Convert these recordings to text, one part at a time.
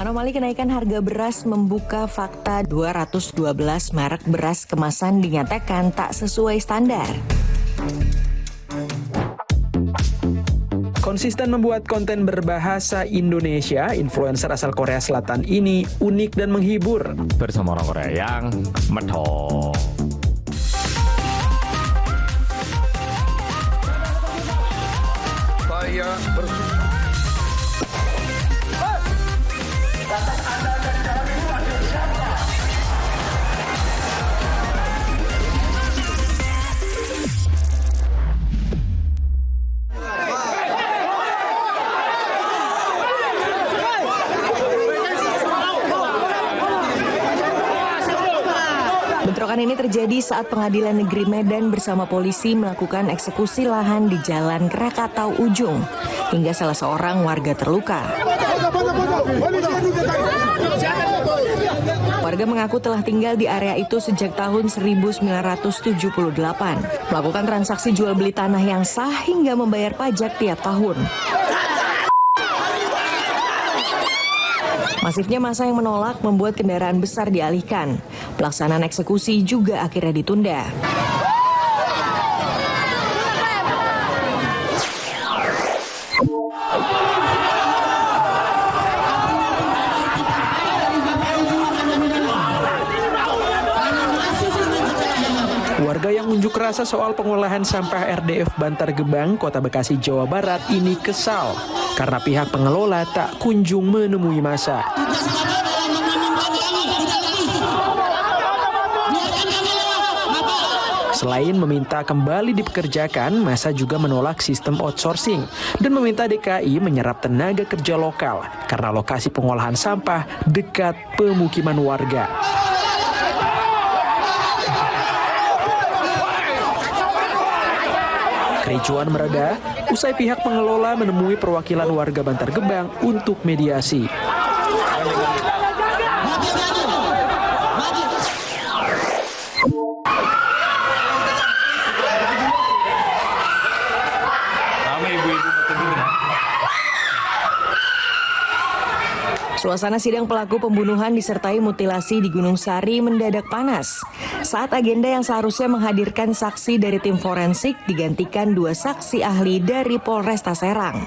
Anomali kenaikan harga beras membuka fakta 212 merek beras kemasan dinyatakan tak sesuai standar. Konsisten membuat konten berbahasa Indonesia, influencer asal Korea Selatan ini unik dan menghibur. Bersama orang Korea yang medok. Saya Bentrokan ini terjadi saat Pengadilan Negeri Medan bersama polisi melakukan eksekusi lahan di Jalan Krakatau Ujung, hingga salah seorang warga terluka. Warga mengaku telah tinggal di area itu sejak tahun 1978, melakukan transaksi jual beli tanah yang sah hingga membayar pajak tiap tahun. Masifnya massa yang menolak membuat kendaraan besar dialihkan. Pelaksanaan eksekusi juga akhirnya ditunda. Warga yang unjuk rasa soal pengolahan sampah RDF Bantar Gebang, Kota Bekasi, Jawa Barat ini kesal karena pihak pengelola tak kunjung menemui massa. Selain meminta kembali dipekerjakan, massa juga menolak sistem outsourcing dan meminta DKI menyerap tenaga kerja lokal karena lokasi pengolahan sampah dekat pemukiman warga. Kericuan mereda usai pihak pengelola menemui perwakilan warga Bantar Gebang untuk mediasi. Suasana sidang pelaku pembunuhan disertai mutilasi di Gunung Sari mendadak panas saat agenda yang seharusnya menghadirkan saksi dari tim forensik digantikan 2 saksi ahli dari Polresta Serang.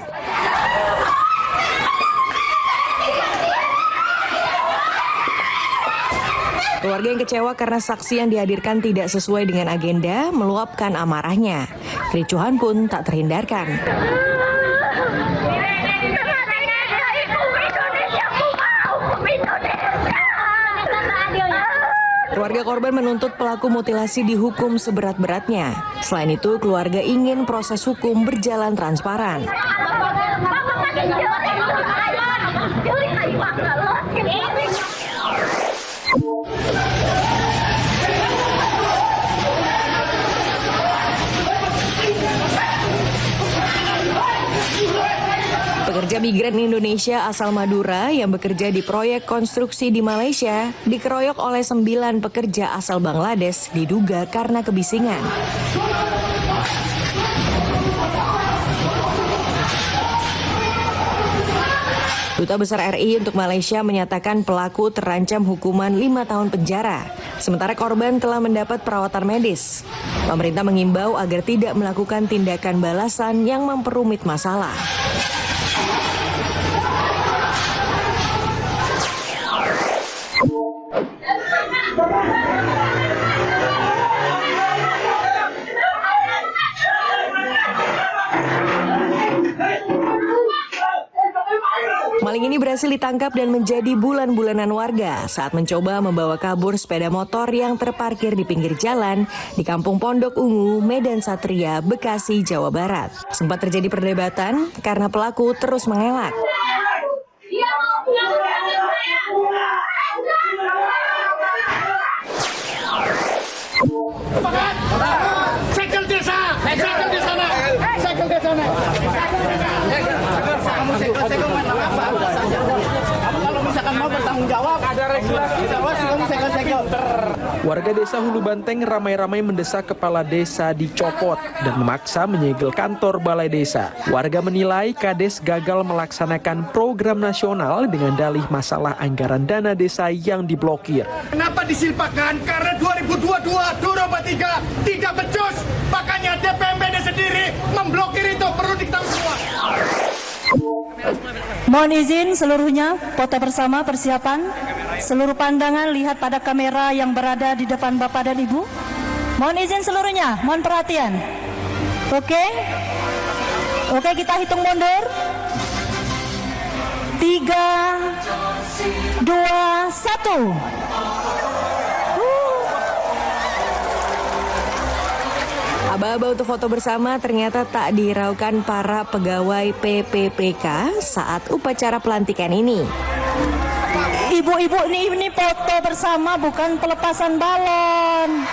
Keluarga yang kecewa karena saksi yang dihadirkan tidak sesuai dengan agenda meluapkan amarahnya. Kericuhan pun tak terhindarkan. Keluarga korban menuntut pelaku mutilasi dihukum seberat-beratnya. Selain itu, keluarga ingin proses hukum berjalan transparan. Pekerja migran Indonesia asal Madura yang bekerja di proyek konstruksi di Malaysia dikeroyok oleh 9 pekerja asal Bangladesh diduga karena kebisingan. Duta Besar RI untuk Malaysia menyatakan pelaku terancam hukuman 5 tahun penjara, sementara korban telah mendapat perawatan medis. Pemerintah mengimbau agar tidak melakukan tindakan balasan yang memperumit masalah. Maling ini berhasil ditangkap dan menjadi bulan-bulanan warga saat mencoba membawa kabur sepeda motor yang terparkir di pinggir jalan di Kampung Pondok Ungu, Medan Satria, Bekasi, Jawa Barat. Sempat terjadi perdebatan karena pelaku terus mengelak. Segel desa, segel di sana, segel di sana. Kamu kalau misalkan mau bertanggung jawab, ada regulasi. Kamu segel-segel. Warga desa Hulu Banteng ramai-ramai mendesak kepala desa dicopot dan memaksa menyegel kantor balai desa. Warga menilai Kades gagal melaksanakan program nasional dengan dalih masalah anggaran dana desa yang diblokir. Kenapa disilpakan? Karena 2022 Duro Batiga tidak becus. Makanya DPMPD sendiri memblokir itu, perlu diketahui semua. Mohon izin seluruhnya, foto bersama persiapan. Seluruh pandangan lihat pada kamera yang berada di depan Bapak dan Ibu. Mohon izin seluruhnya, mohon perhatian. Oke, kita hitung mundur. 3, 2, 1. Aba-aba untuk foto bersama ternyata tak dihiraukan para pegawai PPPK saat upacara pelantikan ini. Ibu-ibu ini foto bersama, bukan pelepasan balon.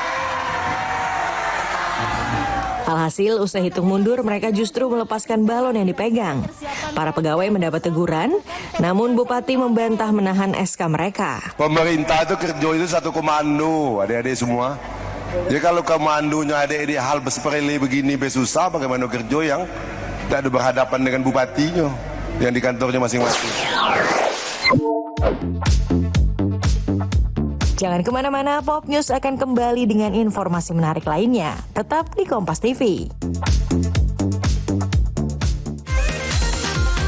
Alhasil, usai hitung mundur, mereka justru melepaskan balon yang dipegang. Para pegawai mendapat teguran, namun Bupati membantah menahan SK mereka. Pemerintah itu kerja itu satu komando, adik-adik semua. Jadi kalau komandonya adik-adik hal sepele begini susah, bagaimana kerja yang tidak ada berhadapan dengan bupatinya yang di kantornya masing-masing. Jangan kemana-mana, Pop News akan kembali dengan informasi menarik lainnya. Tetap di Kompas TV.